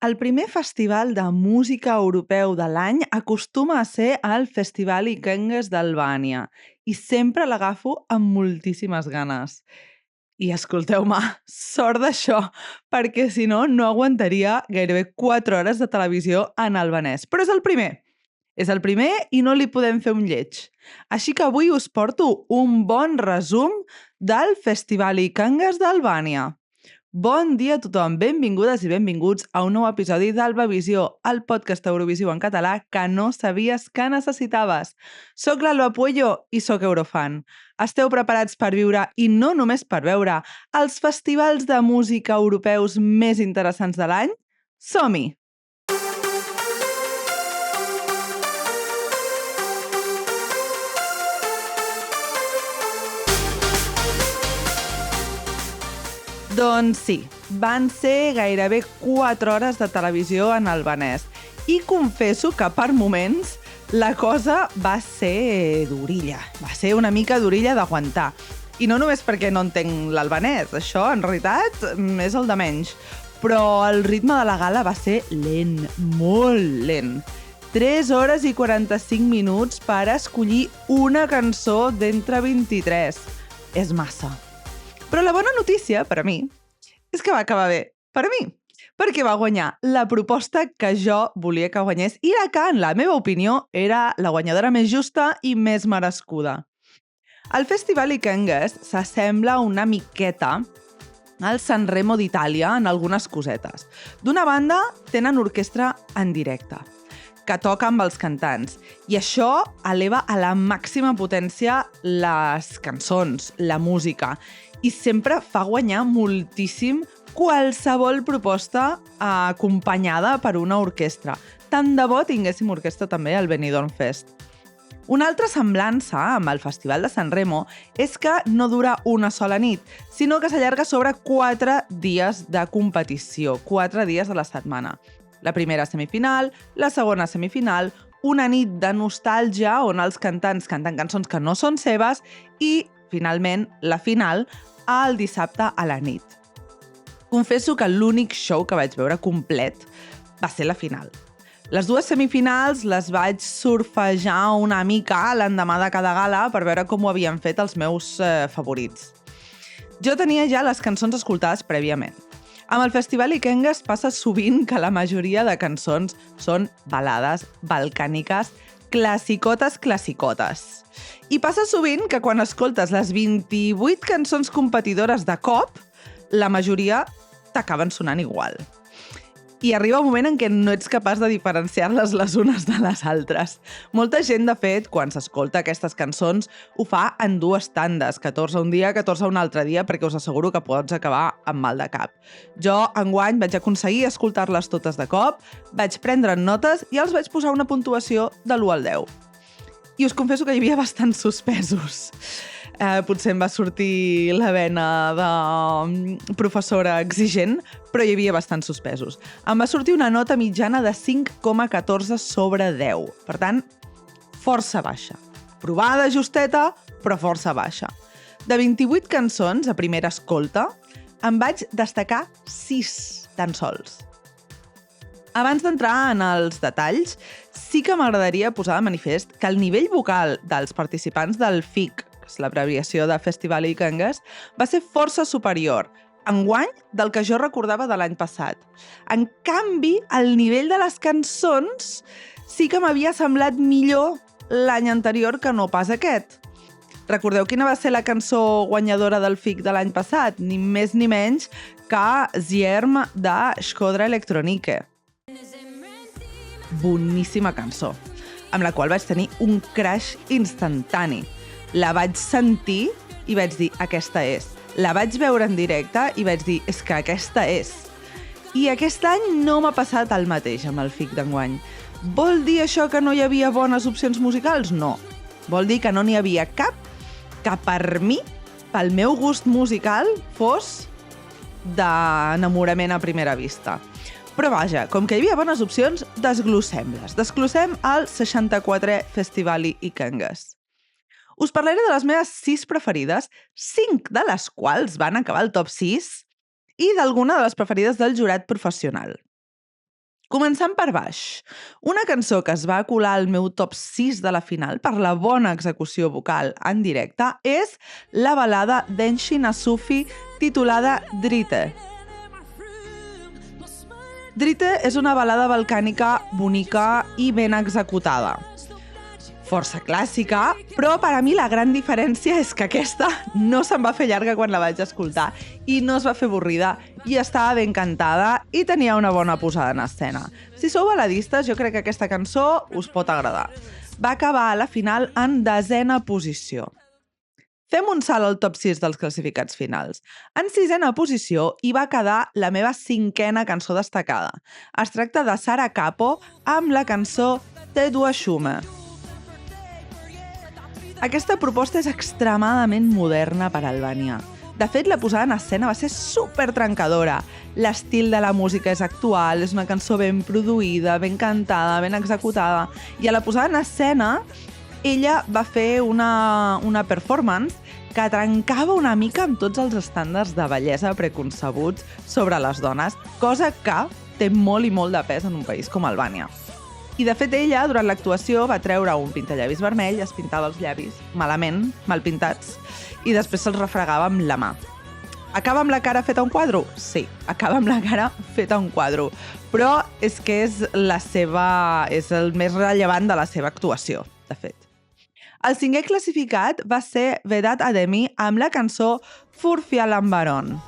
El primer festival de música europeu de l'any acostuma a ser el Festival Ikenges d'Albània i sempre l'agafo amb moltíssimes ganes. I escolteu-me, sort d'això, perquè si no, no aguantaria gairebé 4 hores de televisió en albanès. Però és el primer. És el primer i no li podem fer un lleig. Així que avui us porto un bon resum del Festival Ikenges d'Albània. Bon dia a tothom, benvingudes i benvinguts a un nou episodi d'Albavisió, el podcast Eurovisiu en català que no sabies que necessitaves. Soc l'Alba Puello i soc Eurofan. Esteu preparats per viure, i no només per veure, els festivals de música europeus més interessants de l'any? Som-hi! Doncs sí, van ser gairebé 4 hores de televisió en albanès i confesso que per moments la cosa va ser durilla, va ser una mica durilla d'aguantar. I no només perquè no entenc l'albanès, això en realitat és el de menys, però el ritme de la gala va ser lent, molt lent. 3 hores i 45 minuts per escollir una cançó d'entre 23. És massa. Però la bona notícia, per a mi, és que va acabar bé. Per a mi. Perquè va guanyar la proposta que jo volia que guanyés i la que, en la meva opinió, era la guanyadora més justa i més merescuda. El Festival Ikenges s'assembla una miqueta al Sanremo d'Itàlia en algunes cosetes. D'una banda, tenen orquestra en directe, que toca amb els cantants. I això eleva a la màxima potència les cançons, la música, i sempre fa guanyar moltíssim qualsevol proposta acompanyada per una orquestra. Tant de bo tinguéssim orquestra també al Benidorm Fest. Una altra semblança amb el Festival de Sanremo és que no dura una sola nit, sinó que s'allarga sobre 4 dies de competició, 4 dies de la setmana. La primera semifinal, la segona semifinal, una nit de nostàlgia on els cantants canten cançons que no són seves i, finalment, la final, el dissabte a la nit. Confesso que l'únic show que vaig veure complet va ser la final. Les 2 semifinals les vaig surfejar una mica l'endemà de cada gala per veure com ho havien fet els meus favorits. Jo tenia ja les cançons escoltades prèviament. Amb el Festival Ikenges passa sovint que la majoria de cançons són balades balcàniques, classicotes. I passa sovint que quan escoltes les 28 cançons competidores de cop, la majoria t'acaben sonant igual. I arriba un moment en què no ets capaç de diferenciar-les les unes de les altres. Molta gent, de fet, quan s'escolta aquestes cançons, ho fa en 2 tandes, 14 un dia, 14 un altre dia, perquè us asseguro que pots acabar amb mal de cap. Jo, enguany, vaig aconseguir escoltar-les totes de cop, vaig prendre notes i els vaig posar una puntuació de l'1 al 10. I us confesso que hi havia bastants suspesos. Potser em va sortir la vena de professora exigent, però hi havia bastants suspesos. Em va sortir una nota mitjana de 5,14 sobre 10. Per tant, força baixa. Provada justeta, però força baixa. De 28 cançons a primera escolta, em vaig destacar 6 tan sols. Abans d'entrar en els detalls, sí que m'agradaria posar de manifest que el nivell vocal dels participants del FIC, que és l'abreviació de Festival Ikenges, va ser força superior, enguany, del que jo recordava de l'any passat. En canvi, el nivell de les cançons sí que m'havia semblat millor l'any anterior que no pas aquest. Recordeu quina va ser la cançó guanyadora del FIC de l'any passat? Ni més ni menys que Zierm de Shkodra Elektronike. Boníssima cançó, amb la qual vaig tenir un crush instantani. La vaig sentir i vaig dir, aquesta és. La vaig veure en directe i vaig dir, és que aquesta és. I aquest any no m'ha passat el mateix amb el FIC d'enguany. Vol dir això que no hi havia bones opcions musicals? No. Vol dir que no n'hi havia cap que per mi, pel meu gust musical, fos d'enamorament a primera vista. Però vaja, com que hi havia bones opcions, desglossem-les. Desglossem el 64è Festival Ikenges. Us parlaré de les meves 6 preferides, 5 de les quals van acabar al top 6 i d'alguna de les preferides del jurat professional. Començant per baix, una cançó que es va colar al meu top 6 de la final per la bona execució vocal en directe és la balada d'Enshin Asufi titulada Drite. Drite és una balada balcànica bonica i ben executada. Força clàssica, però per a mi la gran diferència és que aquesta no se'm va fer llarga quan la vaig escoltar i no es va fer avorrida i estava ben cantada i tenia una bona posada en escena. Si sou baladistes, jo crec que aquesta cançó us pot agradar. Va acabar a la final en 10a posició. Fem un salt al top 6 dels classificats finals. En 6a posició hi va quedar la meva 5a cançó destacada. Es tracta de Sara Capo amb la cançó Te Dua Shume. Aquesta proposta és extremadament moderna per a Albània. De fet, la posada en escena va ser supertrencadora. L'estil de la música és actual, és una cançó ben produïda, ben cantada, ben executada. I a la posada en escena, ella va fer una performance que trencava una mica amb tots els estàndards de bellesa preconcebuts sobre les dones, cosa que té molt i molt de pes en un país com Albània. I, de fet, ella, durant l'actuació, va treure un pintallavis vermell, es pintava els llavis malament, mal pintats, i després se'ls refregava amb la mà. Acaba amb la cara feta un quadre? Sí, acaba amb la cara feta un quadre. Però és que és el més rellevant de la seva actuació, de fet. El 5è classificat va ser Vedat Ademi amb la cançó Furfia Lambaron.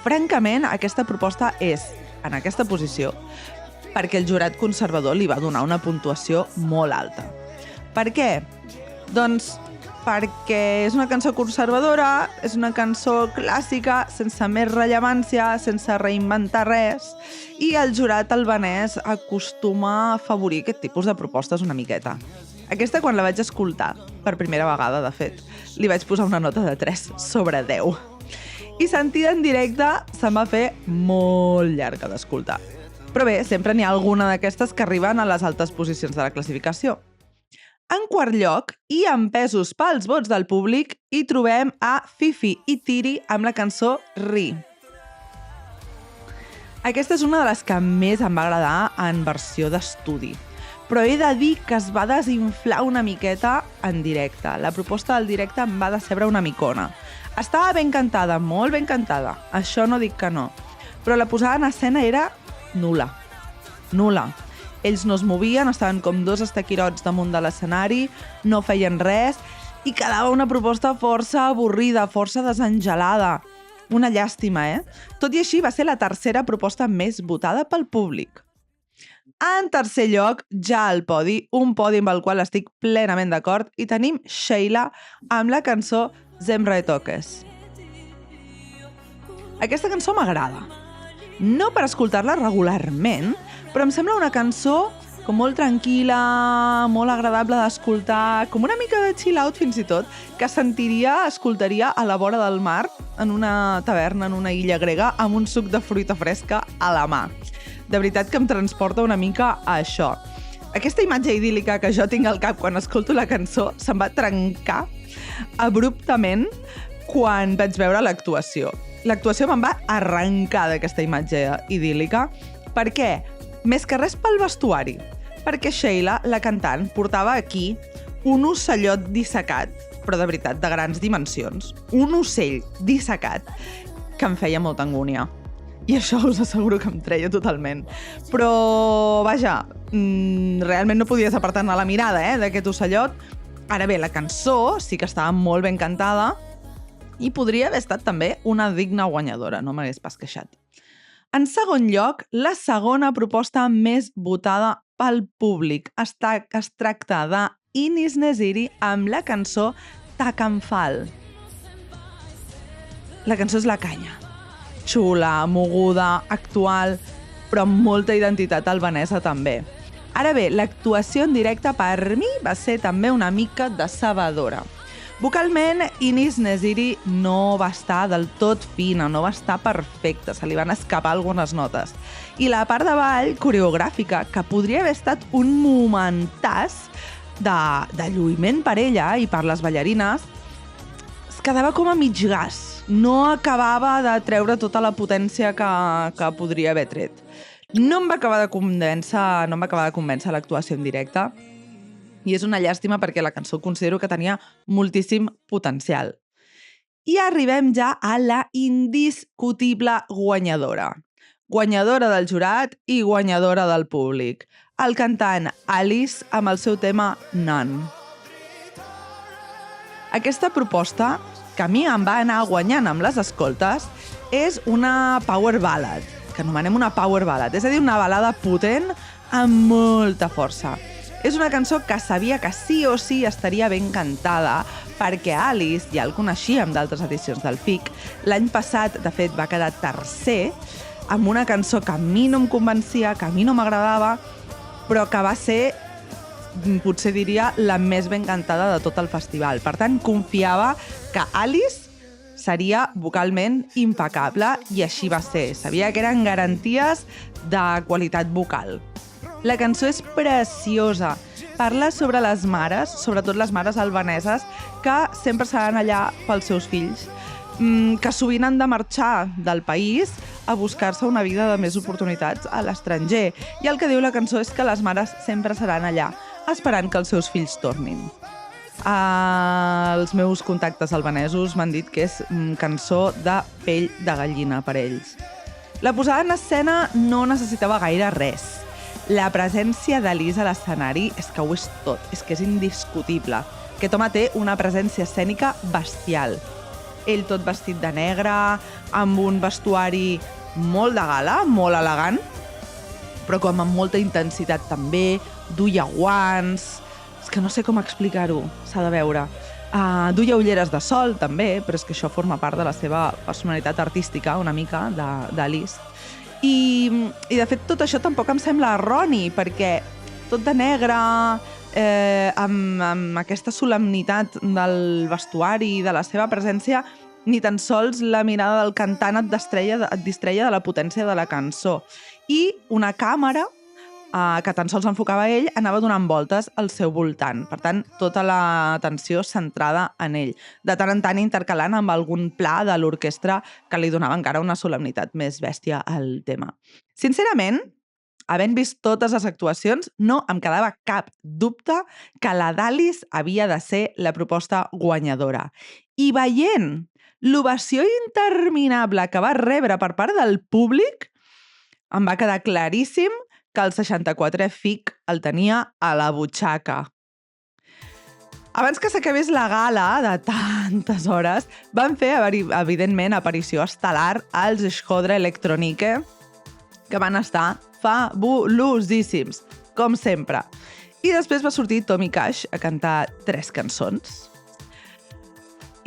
Francament, aquesta proposta és, en aquesta posició, perquè el jurat conservador li va donar una puntuació molt alta. Per què? Doncs perquè és una cançó conservadora, és una cançó clàssica, sense més rellevància, sense reinventar res, i el jurat albanès acostuma a afavorir aquest tipus de propostes una miqueta. Aquesta, quan la vaig escoltar, per primera vegada, de fet, li vaig posar una nota de 3 sobre 10. I sentida en directe se'm va fer molt llarga d'escoltar. Però bé, sempre n'hi ha alguna d'aquestes que arriben a les altes posicions de la classificació. En quart lloc, i amb pesos pels vots del públic, hi trobem a Fifi i Tiri amb la cançó Ri. Aquesta és una de les que més em va agradar en versió d'estudi. Però he de dir que es va desinflar una miqueta en directe. La proposta del directe em va decebre una micona. Estava ben cantada, molt ben cantada. Això no dic que no. Però la posada en escena era nul·la. Ells no es movien, estaven com dos estaquirots damunt de l'escenari, no feien res i quedava una proposta força avorrida, força desengelada. Una llàstima, Tot i així va ser la tercera proposta més votada pel públic. En tercer lloc, ja al podi, un podi amb el qual estic plenament d'acord, i tenim Sheila amb la cançó Zemre Toques. Aquesta cançó m'agrada. No per escoltar-la regularment, però em sembla una cançó com molt tranquil·la, molt agradable d'escoltar, com una mica de chill out fins i tot, que escoltaria a la vora del mar, en una taverna, en una illa grega, amb un suc de fruita fresca a la mà. De veritat que em transporta una mica a això. Aquesta imatge idíl·lica que jo tinc al cap quan escolto la cançó se'm va trencar abruptament quan vaig veure l'actuació. L'actuació me'n va arrencar d'aquesta imatge idíl·lica. Per què? Més que res pel vestuari. Perquè Sheila, la cantant, portava aquí un ocellot dissecat, però de veritat, de grans dimensions. Un ocell dissecat que em feia molta angúnia. I això us asseguro que em treia totalment. Però, vaja, realment no podies apartar-ne la mirada, d'aquest ocellot. Ara bé, la cançó sí que estava molt ben cantada i podria haver estat també una digna guanyadora, no m'hagués pas queixat. En segon lloc, la segona proposta més votada pel públic es tracta d'Inis Neziri amb la cançó Takanfal. La cançó és la canya. Xula, moguda, actual, però amb molta identitat albanesa també. Ara bé, l'actuació en directe per mi va ser també una mica decebedora. Vocalment, Inis Neziri no va estar del tot fina, no va estar perfecta, se li van escapar algunes notes. I la part de ball coreogràfica, que podria haver estat un momentàs de lluïment per ella i per les ballarines, es quedava com a mig gas. no acabava de treure tota la potència que podria haver tret. No em va acabar de convèncer l'actuació en directe i és una llàstima perquè la cançó considero que tenia moltíssim potencial. I arribem ja a la indiscutible guanyadora. Guanyadora del jurat i guanyadora del públic. El cantant Alice amb el seu tema None. Aquesta proposta, que a mi em va anar guanyant amb les escoltes, és una power ballad, que anomenem una power ballad, és a dir, una balada potent amb molta força. És una cançó que sabia que sí o sí estaria ben cantada perquè Alice ja el coneixíem d'altres edicions del FIC. L'any passat, de fet, va quedar tercer amb una cançó que a mi no em convencia, que a mi no m'agradava, però que va ser, potser diria, la més ben cantada de tot el festival. Per tant, confiava que Alice seria vocalment impecable i així va ser. Sabia que eren garanties de qualitat vocal. La cançó és preciosa. Parla sobre les mares, sobretot les mares albaneses, que sempre seran allà pels seus fills, que sovint han de marxar del país a buscar-se una vida de més oportunitats a l'estranger. I el que diu la cançó és que les mares sempre seran allà, esperant que els seus fills tornin. Els meus contactes albanesos m'han dit que és cançó de pell de gallina per ells. La posada en escena no necessitava gaire res. La presència d'Alice a l'escenari és que ho és tot, és que és indiscutible. Aquest home té una presència escènica bestial. Ell tot vestit de negre, amb un vestuari molt de gala, molt elegant, però com amb molta intensitat també, duia guants... És que no sé com explicar-ho, s'ha de veure. Duia ulleres de sol, també, però és que això forma part de la seva personalitat artística, una mica, d'Alice. I de fet, tot això tampoc em sembla erroni, perquè tot de negre, amb aquesta solemnitat del vestuari i de la seva presència, ni tan sols la mirada del cantant et distreia de la potència de la cançó. I una càmera que tan sols enfocava ell, anava donant voltes al seu voltant. Per tant, tota l'atenció centrada en ell. De tant en tant intercalant amb algun pla de l'orquestra que li donava encara una solemnitat més bèstia al tema. Sincerament, havent vist totes les actuacions, no em quedava cap dubte que la d'Alice havia de ser la proposta guanyadora. I veient l'ovació interminable que va rebre per part del públic, em va quedar claríssim que el 64è FIC el tenia a la butxaca. Abans que s'acabés la gala de tantes hores, van fer, evidentment, aparició estel·lar als Skodra Electronique, que van estar fabulosíssims, com sempre. I després va sortir Tommy Cash a cantar 3 cançons.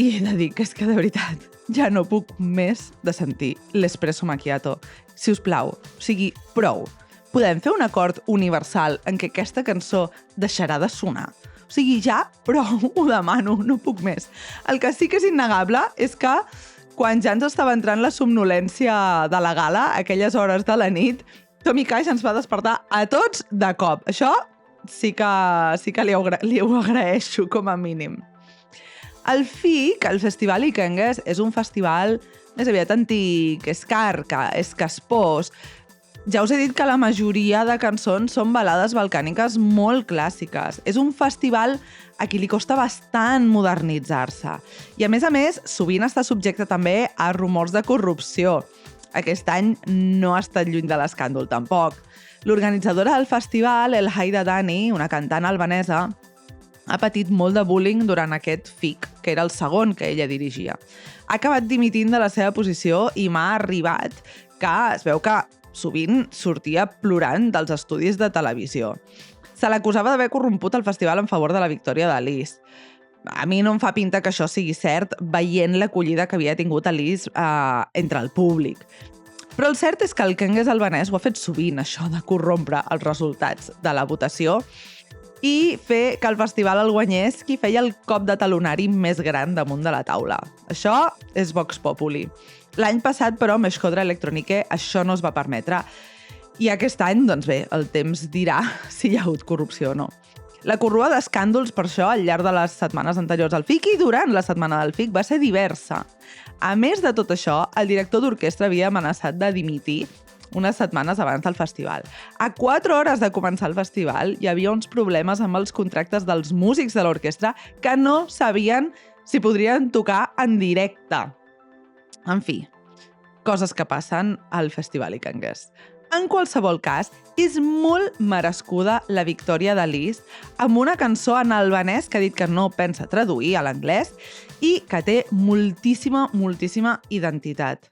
I he de dir que és que, de veritat, ja no puc més de sentir l'Espresso Macchiato. Si us plau, o sigui, prou. Podem fer un acord universal en què aquesta cançó deixarà de sonar? O sigui, ja, prou, ho demano, no puc més. El que sí que és innegable és que quan ja ens estava entrant la somnolència de la gala, a aquelles hores de la nit, Tommy Cash ens va despertar a tots de cop. Això sí que li ho agraeixo, com a mínim. El FIC, el Festival Ikengues, és un festival més aviat antic, és car, és caspós. Ja us he dit que la majoria de cançons són balades balcàniques molt clàssiques. És un festival a qui li costa bastant modernitzar-se. I a més, sovint està subjecte també a rumors de corrupció. Aquest any no ha estat lluny de l'escàndol, tampoc. L'organitzadora del festival, El Haida Dani, una cantant albanesa, ha patit molt de bullying durant aquest FIC, que era el segon que ella dirigia. Ha acabat dimitint de la seva posició i m'ha arribat que es veu que sovint sortia plorant dels estudis de televisió. Se l'acusava d'haver corromput el festival en favor de la victòria d'Alice. A mi no em fa pinta que això sigui cert, veient l'acollida que havia tingut Alice entre el públic. Però el cert és que el Kengues albanès ho ha fet sovint, això de corrompre els resultats de la votació i fer que el festival el guanyés qui feia el cop de talonari més gran damunt de la taula. Això és Vox Populi. L'any passat, però, amb Skodra Electronique això no es va permetre. I aquest any, doncs bé, el temps dirà si hi ha hagut corrupció o no. La corrua d'escàndols, per això, al llarg de les setmanes anteriors al FIC i durant la setmana del FIC va ser diversa. A més de tot això, el director d'orquestra havia amenaçat de dimitir unes setmanes abans del festival. A 4 hores de començar el festival hi havia uns problemes amb els contractes dels músics de l'orquestra que no sabien si podrien tocar en directe. En fi, coses que passen al Festival Ikangues. En qualsevol cas, és molt merescuda la victòria d'Alice amb una cançó en albanès que ha dit que no pensa traduir a l'anglès i que té moltíssima identitat.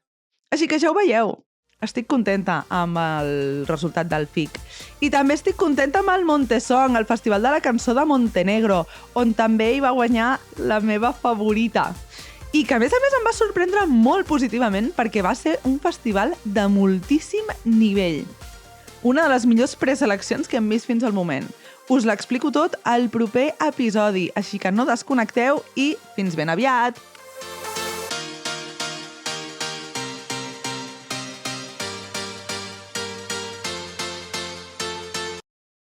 Així que ja ho veieu, estic contenta amb el resultat del FIC. I també estic contenta amb el Montesong, el Festival de la Cançó de Montenegro, on també hi va guanyar la meva favorita. I que, a més, em va sorprendre molt positivament perquè va ser un festival de moltíssim nivell. Una de les millors preseleccions que hem vist fins al moment. Us l'explico tot al proper episodi, així que no desconnecteu i fins ben aviat!